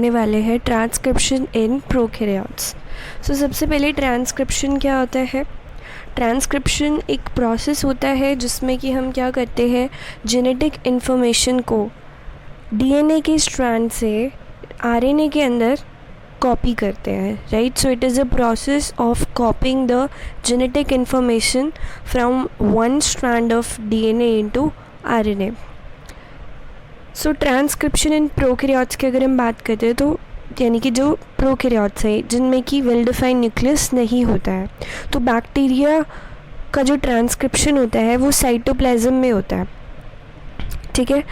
करने वाले हैं ट्रांसक्रिप्शन इन प्रोकैरियोट्स। सो सबसे पहले ट्रांसक्रिप्शन क्या होता है। ट्रांसक्रिप्शन एक प्रोसेस होता है जिसमें कि हम क्या करते हैं, जेनेटिक इन्फॉर्मेशन को डीएनए के स्ट्रैंड से आरएनए के अंदर कॉपी करते हैं, right. So it is a process of copying the genetic information from one strand of DNA into RNA. So transcription in prokaryotes की अगर हम बात करते हैं तो यानी कि जो प्रोकैरियोट्स है जिनमें कि वेल डिफाइंड न्यूक्लियस नहीं होता है, तो बैक्टीरिया का जो ट्रांसक्रिप्शन होता है वो साइटोप्लाज्म में होता है, ठीक है।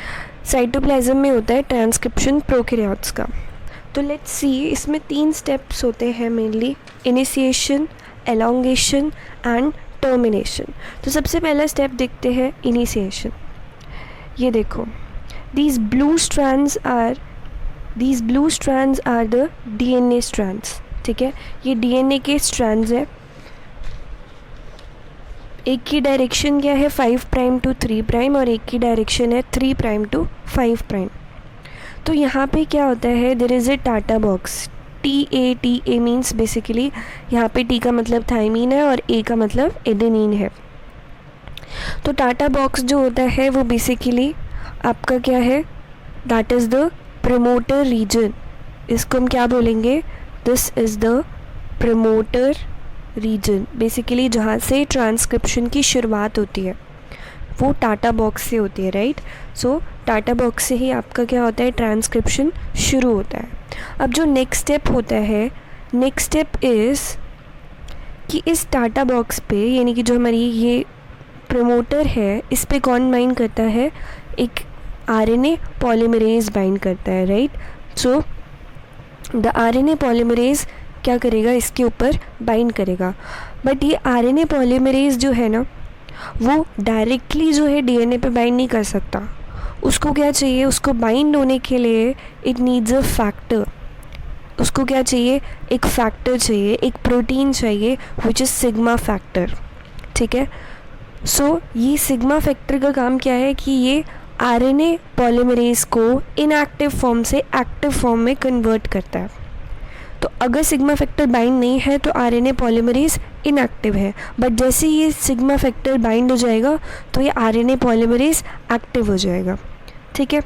साइटोप्लाज्म में होता है ट्रांसक्रिप्शन प्रोकैरियोट्स का। तो लेट्स सी, इसमें 3 स्टेप्स होते हैं mainly, initiation, elongation and termination. तो सबसे पहला स्टेप देखते हैं इनिशिएशन। ये देखो, these blue strands are the DNA strands, ठीक है। ये DNA के strands है। एक की डायरेक्शन क्या है 5 प्राइम टू 3 प्राइम और एक की डायरेक्शन है 3 प्राइम टू 5 प्राइम। तो यहाँ पे क्या होता है, there is a TATA box, TA means basically यहाँ पे T का मतलब थायमीन है और A का मतलब एडेनिन है। तो टाटा बॉक्स जो होता है वो बेसिकली आपका क्या है, that is the promoter region. इसको हम क्या बोलेंगे, this is the promoter region. Basically जहाँ से ट्रांसक्रिप्शन की शुरुआत होती है वो टाटा बॉक्स से होती है, राइट। सो टाटा बॉक्स से ही आपका क्या होता है, ट्रांसक्रिप्शन शुरू होता है। अब जो नेक्स्ट स्टेप होता है, नेक्स्ट स्टेप इज़ कि इस टाटा बॉक्स पे यानी कि जो हमारी ये प्रमोटर है इस पे कौन बाइंड करता है, एक आरएनए पॉलीमरेज बाइंड करता है, right. So the RNA polymerase क्या करेगा, इसके ऊपर बाइंड करेगा। बट ये आरएनए पॉलीमरेज जो है ना वो डायरेक्टली जो है डीएनए पे बाइंड नहीं कर सकता। उसको क्या चाहिए, उसको बाइंड होने के लिए इट नीड्स अ फैक्टर। उसको क्या चाहिए, एक फैक्टर चाहिए, एक प्रोटीन चाहिए विच इज़ सिग्मा फैक्टर, ठीक है। सो ये सिग्मा फैक्टर का काम क्या है कि ये आरएनए पॉलीमरेज को इनएक्टिव फॉर्म से एक्टिव फॉर्म में कन्वर्ट करता है। तो अगर सिग्मा फैक्टर बाइंड नहीं है तो आरएनए पॉलीमरेज इनएक्टिव है, बट जैसे ये सिग्मा फैक्टर बाइंड हो जाएगा तो ये आरएनए पॉलीमरेज एक्टिव हो जाएगा, ठीक है।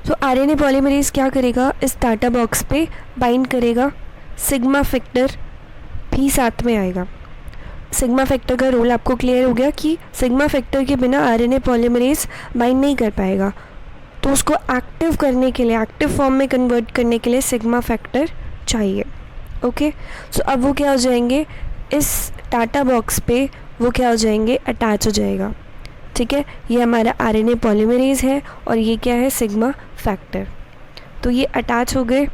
तो आरएनए पॉलीमरेज क्या करेगा, इस टाटा बॉक्स पे बाइंड करेगा, सिग्मा फैक्टर भी साथ में आएगा। सिग्मा फैक्टर का रोल आपको क्लियर हो गया कि सिग्मा फैक्टर के बिना आरएनए पॉलीमरेज बाइंड नहीं कर पाएगा। तो उसको एक्टिव करने के लिए, एक्टिव फॉर्म में कन्वर्ट करने के लिए सिग्मा फैक्टर चाहिए, ओके। सो अब वो क्या हो जाएंगे, इस टाटा बॉक्स पे वो क्या हो जाएंगे, अटैच हो जाएगा, ठीक है। ये हमारा आरएनए पॉलीमरेज है और ये क्या है, सिग्मा फैक्टर। तो ये अटैच हो गए,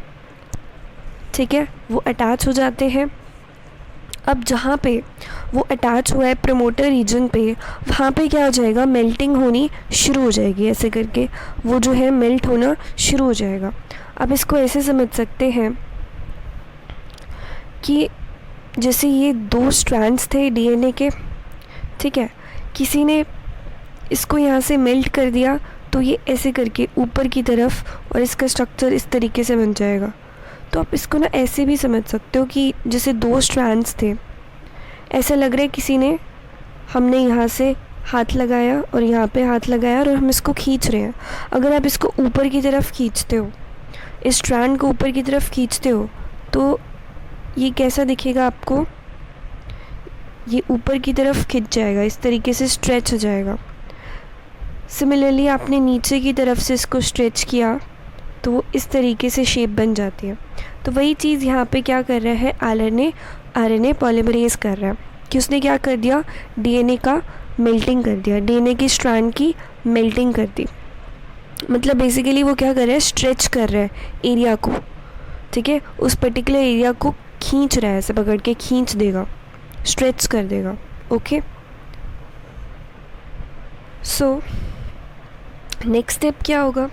ठीक है, वो अटैच हो जाते हैं। अब जहाँ पे वो अटैच हुआ है प्रमोटर रीजन पे, वहाँ पे क्या हो जाएगा, मेल्टिंग होनी शुरू हो जाएगी। ऐसे करके वो जो है मेल्ट होना शुरू हो जाएगा। अब इसको ऐसे समझ सकते हैं कि जैसे ये 2 स्ट्रैंड्स थे डीएनए के, ठीक है, किसी ने इसको यहाँ से मेल्ट कर दिया तो ये ऐसे करके ऊपर की तरफ और इसका स्ट्रक्चर इस तरीके से बन जाएगा। तो आप इसको ना ऐसे भी समझ सकते हो कि जैसे 2 स्ट्रैंड्स थे, ऐसा लग रहा है किसी ने, हमने यहाँ से हाथ लगाया और यहाँ पे हाथ लगाया और हम इसको खींच रहे हैं। अगर आप इसको ऊपर की तरफ खींचते हो, इस स्ट्रैंड को ऊपर की तरफ खींचते हो, तो ये कैसा दिखेगा आपको, ये ऊपर की तरफ खिंच जाएगा, इस तरीके से स्ट्रेच हो जाएगा। सिमिलरली आपने नीचे की तरफ से इसको स्ट्रेच किया तो वो इस तरीके से शेप बन जाती है। तो वही चीज़ यहाँ पे क्या कर रहा है, आरएनए पॉलीमरेज कर रहा है कि उसने क्या कर दिया, डीएनए का मेल्टिंग कर दिया, डीएनए की स्ट्रैंड की मेल्टिंग कर दी। मतलब बेसिकली वो क्या कर रहा है, स्ट्रेच कर रहा है एरिया को, ठीक है, उस पर्टिकुलर एरिया को खींच रहा है, ऐसे पकड़ के खींच देगा, स्ट्रेच कर देगा, ओके। सो नेक्स्ट स्टेप क्या होगा,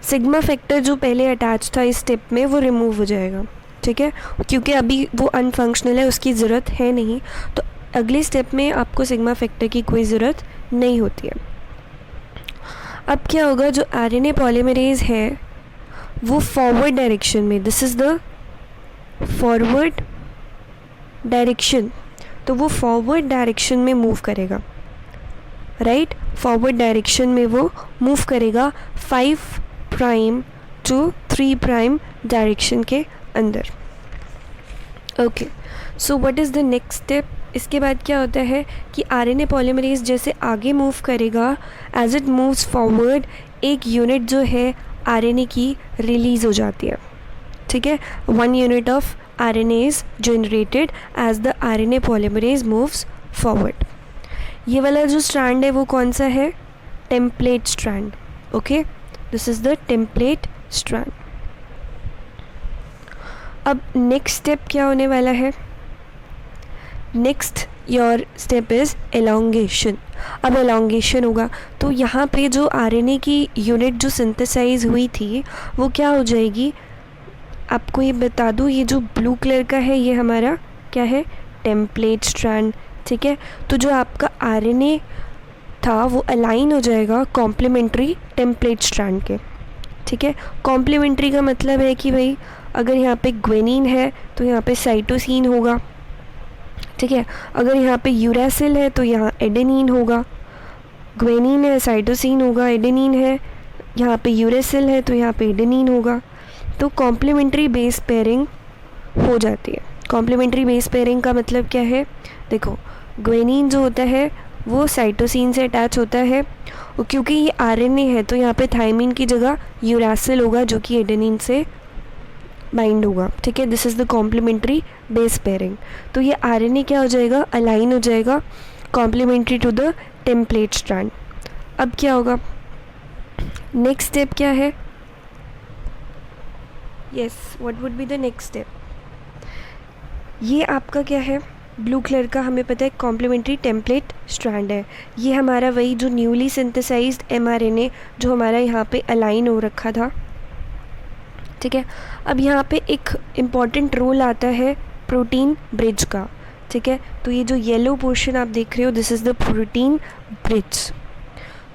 सिग्मा फैक्टर जो पहले अटैच था इस स्टेप में वो रिमूव हो जाएगा, ठीक है, क्योंकि अभी वो अनफंक्शनल है, उसकी ज़रूरत है नहीं। तो अगले स्टेप में आपको सिग्मा फैक्टर की कोई ज़रूरत नहीं होती है। अब क्या होगा, जो आरएनए पॉलीमरेज है वो फॉरवर्ड डायरेक्शन में, this is the forward direction, तो वो फॉरवर्ड डायरेक्शन में मूव करेगा, राइट, फॉरवर्ड डायरेक्शन में वो मूव करेगा 5 प्राइम टू 3 प्राइम डायरेक्शन के अंदर। Okay, so what is the next step? इसके बाद क्या होता है कि आरएनए पॉलीमरेज जैसे आगे मूव करेगा, एज इट मूव्स फॉरवर्ड एक यूनिट जो है आरएनए की रिलीज़ हो जाती है, ठीक है। 1 unit of RNA is generated as the RNA polymerase moves forward. ये वाला जो स्ट्रैंड है वो कौन सा है? Template strand. Okay, this is the template strand. अब नेक्स्ट स्टेप क्या होने वाला है? Next your step is elongation. अब एलोंगेशन होगा तो यहाँ पे जो आरएनए की यूनिट जो सिंथेसाइज हुई थी वो क्या हो जाएगी? आपको ये बता दूँ, ये जो ब्लू कलर का है ये हमारा क्या है? टेम्पलेट स्ट्रैंड, ठीक है। तो जो आपका आरएनए था वो अलाइन हो जाएगा कॉम्प्लीमेंट्री टेम्पलेट स्ट्रैंड के, ठीक है। कॉम्प्लीमेंट्री का मतलब है कि भाई अगर यहाँ पे ग्वेनिन है तो यहाँ पे साइटोसिन होगा, ठीक है। अगर यहाँ पे यूरासिल है तो यहाँ एडेनिन होगा। ग्वेनिन है, साइटोसिन होगा, एडेनिन है, यहाँ पे यूरासिल है तो यहाँ पे एडेनिन होगा। तो कॉम्प्लीमेंट्री बेस पेयरिंग हो जाती है। कॉम्प्लीमेंट्री बेस पेयरिंग का मतलब क्या है? देखो, ग्वेनिन जो होता है वो साइटोसिन से अटैच होता है, और क्योंकि ये आरएनए है तो यहाँ पे थायमिन की जगह यूरासिल होगा जो कि एडेनिन से बाइंड होगा, ठीक है। This is the complementary base pairing. तो ये आरएनए क्या हो जाएगा? अलाइन हो जाएगा complementary to the template strand. अब क्या होगा? नेक्स्ट स्टेप क्या है? Yes, what would be the next step? ये आपका क्या है? ब्लू कलर का हमें पता है कॉम्प्लीमेंट्री टेम्पलेट स्ट्रैंड है। ये हमारा वही जो न्यूली सिंथेसाइज्ड एमआरएनए जो हमारा यहाँ पे अलाइन हो रखा था, ठीक है। अब यहाँ पे एक इम्पॉर्टेंट रोल आता है प्रोटीन ब्रिज का, ठीक है। तो ये जो येलो पोर्शन आप देख रहे हो, this is the protein bridge.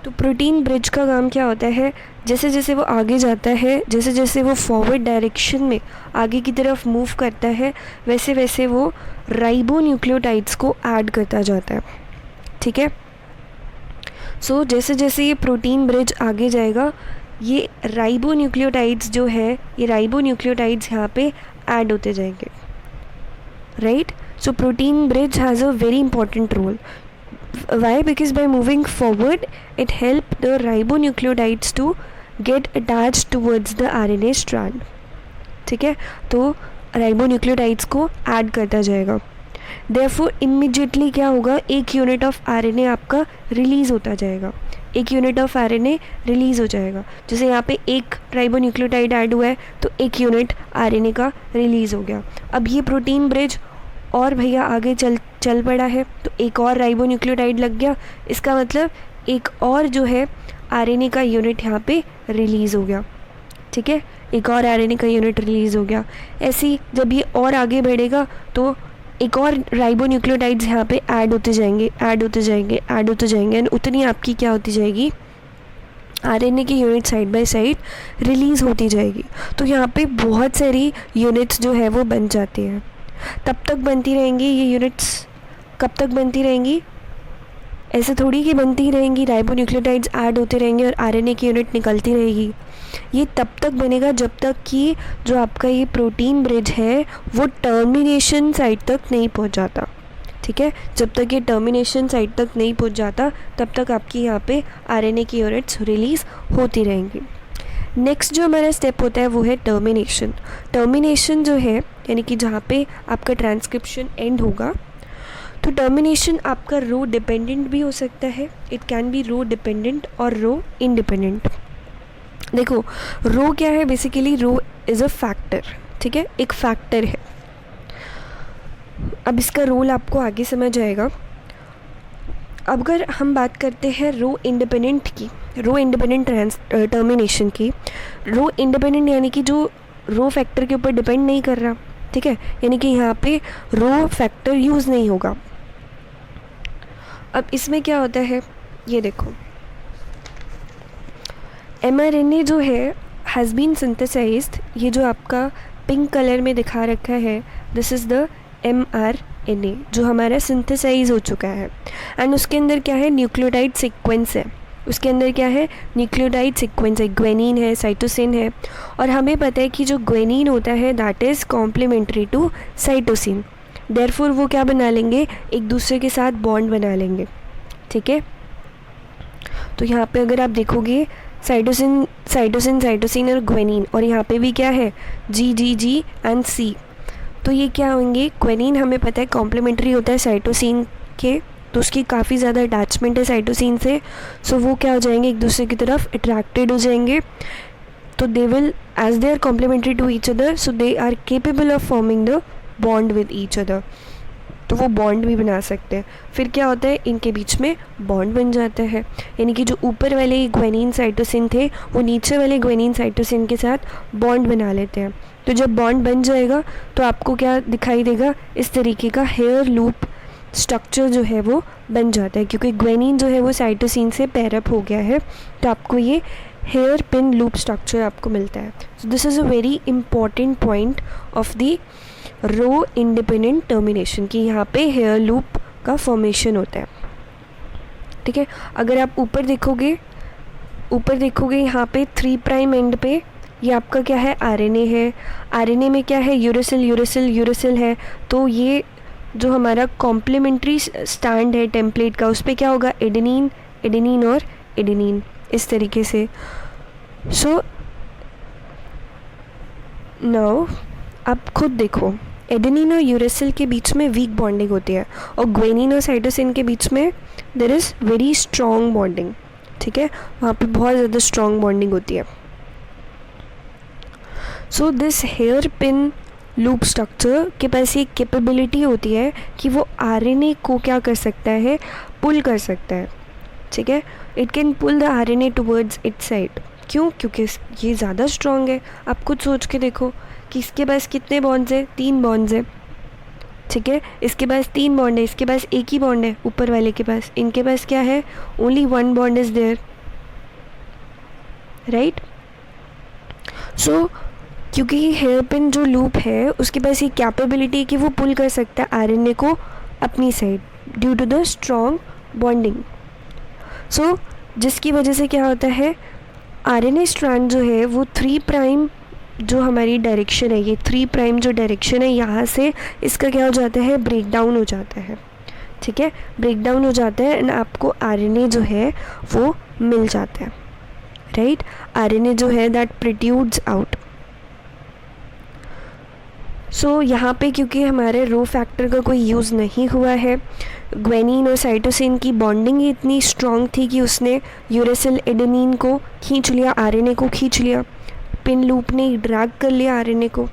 तो प्रोटीन ब्रिज का काम क्या होता है? जैसे जैसे वो आगे जाता है, जैसे जैसे वो फॉरवर्ड डायरेक्शन में आगे की तरफ मूव करता है, वैसे वैसे वो राइबो न्यूक्लियोटाइड्स को ऐड करता जाता है, ठीक है। सो जैसे जैसे ये प्रोटीन ब्रिज आगे जाएगा, ये राइबो न्यूक्लियोटाइड्स जो है, ये राइबो न्यूक्लियोटाइड्स यहाँ पे ऐड होते जाएंगे, right. So protein bridge has a very important role. Why? Because by moving forward it helps the ribonucleotides to get attached towards the RNA strand, ठीक है। तो राइबोन्यूक्लियोटाइड्स को ऐड करता जाएगा। Therefore immediately क्या होगा? एक यूनिट ऑफ आरएनए आपका रिलीज़ होता जाएगा, एक यूनिट ऑफ आरएनए रिलीज़ हो जाएगा। जैसे यहाँ पे एक राइबोन्यूक्लियोटाइड ऐड हुआ है तो एक यूनिट आरएनए का रिलीज़ हो गया। अब ये प्रोटीन ब्रिज और भैया आगे चल पड़ा है तो एक और राइबोन्यूक्लियोटाइड लग गया, इसका मतलब एक और जो है आरएनए का यूनिट यहाँ पे रिलीज़ हो गया, ठीक है। एक और आरएनए का यूनिट रिलीज़ हो गया। ऐसे ही जब ये और आगे बढ़ेगा तो एक और राइबोन्यूक्लियोटाइड्स यहाँ पे ऐड होते जाएंगे, ऐड होते जाएंगे, ऐड होते जाएंगे, एंड उतनी आपकी क्या होती जाएगी? आरएनए की unit side by side release होती जाएगी। तो यहाँ पे बहुत सारी यूनिट्स जो है वो बन जाती हैं। तब तक बनती रहेंगी ये यूनिट्स, कब तक बनती रहेंगी? ऐसे थोड़ी कि बनती ही रहेंगी, राइबोन्यूक्लियोटाइड्स ऐड होते रहेंगे और आरएनए की यूनिट निकलती रहेगी। ये तब तक बनेगा जब तक कि जो आपका ये प्रोटीन ब्रिज है वो टर्मिनेशन साइड तक नहीं पहुंच जाता, ठीक है। जब तक ये टर्मिनेशन साइड तक नहीं पहुंच जाता तब तक आपकी यहाँ पे आरएनए की यूनिट्स रिलीज़ होती रहेंगी। नेक्स्ट जो हमारा स्टेप होता है वो है टर्मिनेशन। टर्मिनेशन जो है यानी कि जहाँ पे आपका ट्रांसक्रिप्शन एंड होगा, तो टर्मिनेशन आपका रो डिपेंडेंट भी हो सकता है, it can be rho dependent और रो इंडिपेंडेंट। देखो, रो क्या है? Basically rho is a factor, ठीक है, एक फैक्टर है। अब इसका रोल आपको आगे समझ आएगा। अगर हम बात करते हैं रो इंडिपेंडेंट की, रो इंडिपेंडेंट टर्मिनेशन की, रो इंडिपेंडेंट यानी कि जो रो फैक्टर के ऊपर डिपेंड नहीं कर रहा, ठीक है, यानी कि यहाँ पे रो फैक्टर यूज़ नहीं होगा। अब इसमें क्या होता है ये देखो, एमआरएनए जो है हैज़ बीन सिंथेसाइज्ड, ये जो आपका पिंक कलर में दिखा रखा है, दिस इज़ द mRNA जो हमारा सिंथेसाइज हो चुका है। एंड उसके अंदर क्या है, न्यूक्लियोटाइड सीक्वेंस है, उसके अंदर क्या है, न्यूक्लियोटाइड सीक्वेंस है, ग्वेनिन है, साइटोसिन है। और हमें पता है कि जो ग्वेनिन होता है that is complementary to cytosine, therefore वो क्या बना लेंगे, एक दूसरे के साथ बॉन्ड बना लेंगे। ठीक है, तो यहाँ पे अगर आप देखोगे साइटोसिन साइटोसिन साइटोसिन और ग्वेनिन, और यहाँ पे भी क्या है, जी एंड सी, तो ये क्या होंगे, ग्वेनिन हमें पता है कॉम्प्लीमेंट्री होता है साइटोसिन के, तो उसकी काफ़ी ज़्यादा अटैचमेंट है साइटोसिन से, सो वो क्या हो जाएंगे, एक दूसरे की तरफ अट्रैक्टेड हो जाएंगे। तो they will, as they are complementary to each other, so they are capable of forming the bond with each other, तो वो बॉन्ड भी बना सकते हैं। फिर क्या होता है, इनके बीच में बॉन्ड बन जाता है, यानी कि जो ऊपर वाले ग्वेनिन साइटोसिन थे वो नीचे वाले ग्वेनिन साइटोसिन के साथ बॉन्ड बना लेते हैं। तो जब बॉन्ड बन जाएगा तो आपको क्या दिखाई देगा, इस तरीके का हेयर लूप स्ट्रक्चर जो है वो बन जाता है, क्योंकि ग्वेनिन जो है वो साइटोसिन से पेयर अप हो गया है, तो आपको ये हेयर पिन लूप स्ट्रक्चर आपको मिलता है। So this is a very important point of the rho independent termination, कि यहाँ पे हेयर लूप का फॉर्मेशन होता है। ठीक है, अगर आप ऊपर देखोगे यहाँ पे 3 प्राइम एंड पे ये आपका क्या है, आरएनए है, आरएनए में क्या है, यूरेसिल है, तो ये जो हमारा कॉम्प्लीमेंट्री स्टैंड है टेम्पलेट का, उस पर क्या होगा, एडेनिन और एडेनिन, इस तरीके से। सो नाउ आप खुद देखो, एडेनिन और यूरेसिल के बीच में वीक बॉन्डिंग होती है, और ग्वेनिन और साइटोसिन के बीच में there is very strong bonding. ठीक है, वहाँ पे बहुत ज़्यादा स्ट्रॉन्ग बॉन्डिंग होती है। So this hairpin loop structure के पास ये कैपेबिलिटी होती है कि वो आरएनए को क्या कर सकता है, पुल कर सकता है। ठीक है, it can pull the RNA towards its side. क्यों, क्योंकि ये ज़्यादा स्ट्रॉन्ग है। आप खुद सोच के देखो कि इसके पास कितने बॉन्ड्स हैं, 3 बॉन्ड्स हैं। ठीक है, इसके पास 3 बॉन्ड है, इसके पास एक ही बॉन्ड है ऊपर वाले के पास, इनके पास क्या है, only 1 bond is there, right. So क्योंकि हेयर पिन जो लूप है उसके पास ये कैपेबिलिटी है कि वो पुल कर सकता है आरएनए को अपनी side due to the strong bonding. So जिसकी वजह से क्या होता है, आरएनए स्ट्रैंड जो है वो 3 प्राइम जो हमारी डायरेक्शन है, ये 3 प्राइम जो डायरेक्शन है, यहाँ से इसका क्या हो जाता है, ब्रेक डाउन हो जाता है। ठीक है, ब्रेक डाउन हो जाता है एंड आपको आरएनए जो है वो मिल जाता है, राइट। आरएनए जो है दैट प्रोट्रूड्स आउट। सो यहाँ पे क्योंकि हमारे रो फैक्टर का कोई यूज़ नहीं हुआ है, ग्वेनिन और साइटोसिन की बॉन्डिंग ही इतनी स्ट्रॉन्ग थी कि उसने यूरेसिल एडेनिन को खींच लिया, आरएनए को खींच लिया, पिन लूप ने ड्रैग कर लिया आरएनए को,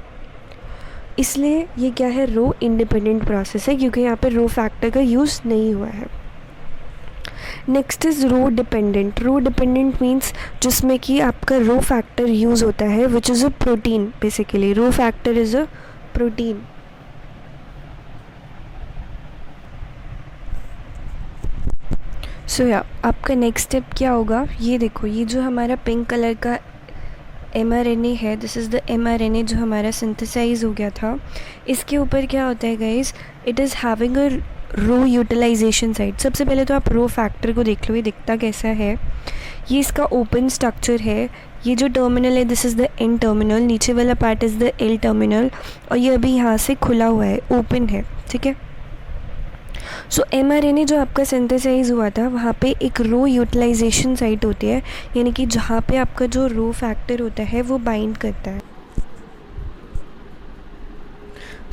इसलिए ये क्या है, रो इंडिपेंडेंट प्रोसेस है, क्योंकि यहाँ पे रो फैक्टर का यूज़ नहीं हुआ है। Next is rho dependent. Rho dependent means जिसमें कि आपका रो फैक्टर यूज़ होता है which is a protein. Basically rho factor is a protein. So या आपका नेक्स्ट स्टेप क्या होगा, ये देखो, ये जो हमारा पिंक कलर का mRNA है, दिस इज़ द mRNA जो हमारा सिंथेसाइज हो गया था। इसके ऊपर क्या होता है guys, it is having a rho utilisation site. सबसे पहले तो आप रो फैक्टर को देख लो, ये दिखता कैसा है। ये इसका ओपन स्ट्रक्चर है, ये जो टर्मिनल है this is the N terminal, नीचे वाला part is the L terminal, और ये अभी यहाँ से खुला हुआ है, ओपन है। ठीक है, सो mRNA जो आपका सिंथेसाइज हुआ था वहाँ पे एक रो यूटिलाइजेशन साइट होती है, यानी कि जहाँ पे आपका जो रो फैक्टर होता है वो बाइंड करता है।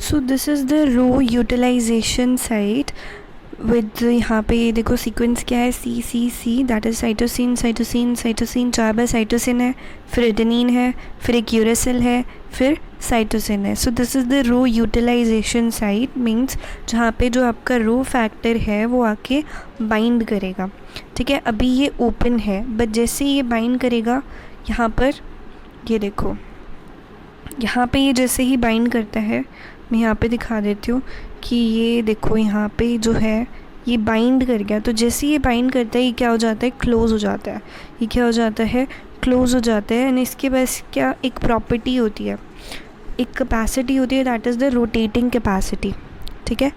So this is the rho utilisation site with, यहाँ पे ये देखो सीक्वेंस क्या है, C that is cytosine cytosine cytosine, 4 बार साइटोसिन है, फिर एडेनिन है, फिर एक यूरेसिल है, फिर साइटोसिन है। So this is the rho utilisation site, means जहाँ पे जो आपका रो फैक्टर है वो आके बाइंड करेगा। ठीक है, अभी ये ओपन है, बट जैसे ये बाइंड करेगा, यहाँ पर ये देखो, यहाँ पे ये जैसे ही बाइंड करता है, मैं यहाँ पे दिखा देती हूँ कि ये देखो यहाँ पे जो है ये बाइंड कर गया। तो जैसे ये बाइंड करता है ये क्या हो जाता है, क्लोज़ हो जाता है। ये क्या हो जाता है, क्लोज हो जाता है एंड इसके पास क्या एक प्रॉपर्टी होती है, एक कैपेसिटी होती है, that is the rotating capacity. ठीक है,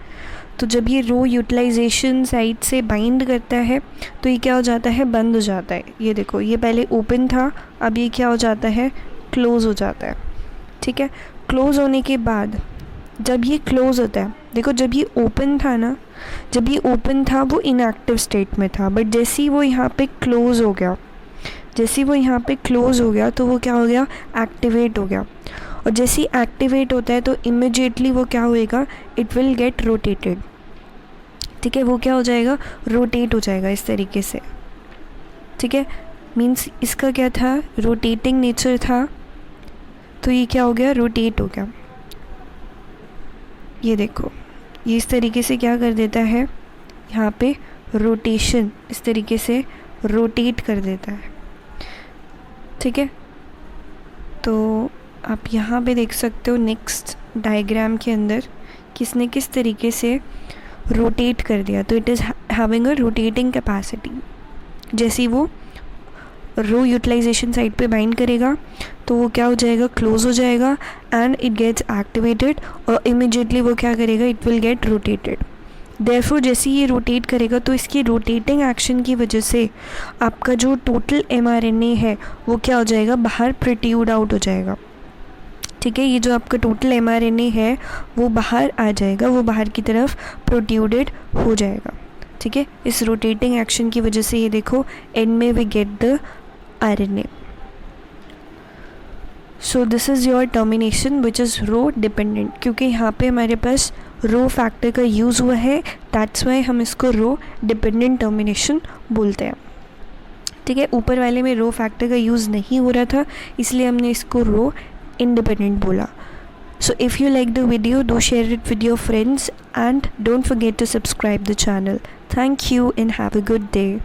तो जब ये रो यूटिलाइजेशन साइड से बाइंड करता है तो ये क्या हो जाता है, बंद हो जाता है। ये देखो, ये पहले ओपन था, अब ये क्या हो जाता है, क्लोज़ हो जाता है। ठीक है, क्लोज़ होने के बाद जब ये क्लोज़ होता है, देखो जब ये ओपन था ना, जब ये ओपन था वो इनएक्टिव स्टेट में था, बट जैसे ही वो यहाँ पे क्लोज़ हो गया, जैसे ही वो यहाँ पे क्लोज़ हो गया तो वो क्या हो गया, एक्टिवेट हो गया। और जैसे ही एक्टिवेट होता है तो इमिजिएटली वो क्या होएगा, इट विल गेट रोटेटेड। ठीक है, वो क्या हो जाएगा, रोटेट हो जाएगा इस तरीके से। ठीक है, मीन्स इसका क्या था, रोटेटिंग नेचर था, तो ये क्या हो गया, रोटेट हो गया। ये देखो, ये इस तरीके से क्या कर देता है, यहाँ पे रोटेशन इस तरीके से रोटेट कर देता है। ठीक है, तो आप यहाँ पे देख सकते हो नेक्स्ट डायग्राम के अंदर किसने किस तरीके से रोटेट कर दिया। तो it is having a rotating capacity. जैसे ही वो रो यूटिलाइजेशन साइड पे बाइंड करेगा तो वो क्या हो जाएगा, क्लोज हो जाएगा एंड इट गेट्स एक्टिवेटेड, और इमिजिएटली वो क्या करेगा, it will get rotated. Therefore जैसे ये रोटेट करेगा तो इसकी रोटेटिंग एक्शन की वजह से आपका जो टोटल mRNA है वो क्या हो जाएगा, बाहर प्रोट्रूड आउट हो जाएगा। ठीक है, ये जो आपका टोटल mRNA है वो बाहर आ जाएगा, वो बाहर की तरफ प्रोट्रूडेड हो जाएगा। ठीक है, इस रोटेटिंग एक्शन की वजह से ये देखो एंड में we get the RNA। So this is your termination which is rho dependent, क्योंकि यहाँ पे हमारे पास रो फैक्टर का यूज़ हुआ है, दैट्स वाई हम इसको रो डिपेंडेंट टर्मिनेशन बोलते हैं। ठीक है, ऊपर वाले में रो फैक्टर का यूज़ नहीं हो रहा था इसलिए हमने इसको रो independent bola. So if you like the video, do share it with your friends and don't forget to subscribe the channel. Thank you and have a good day.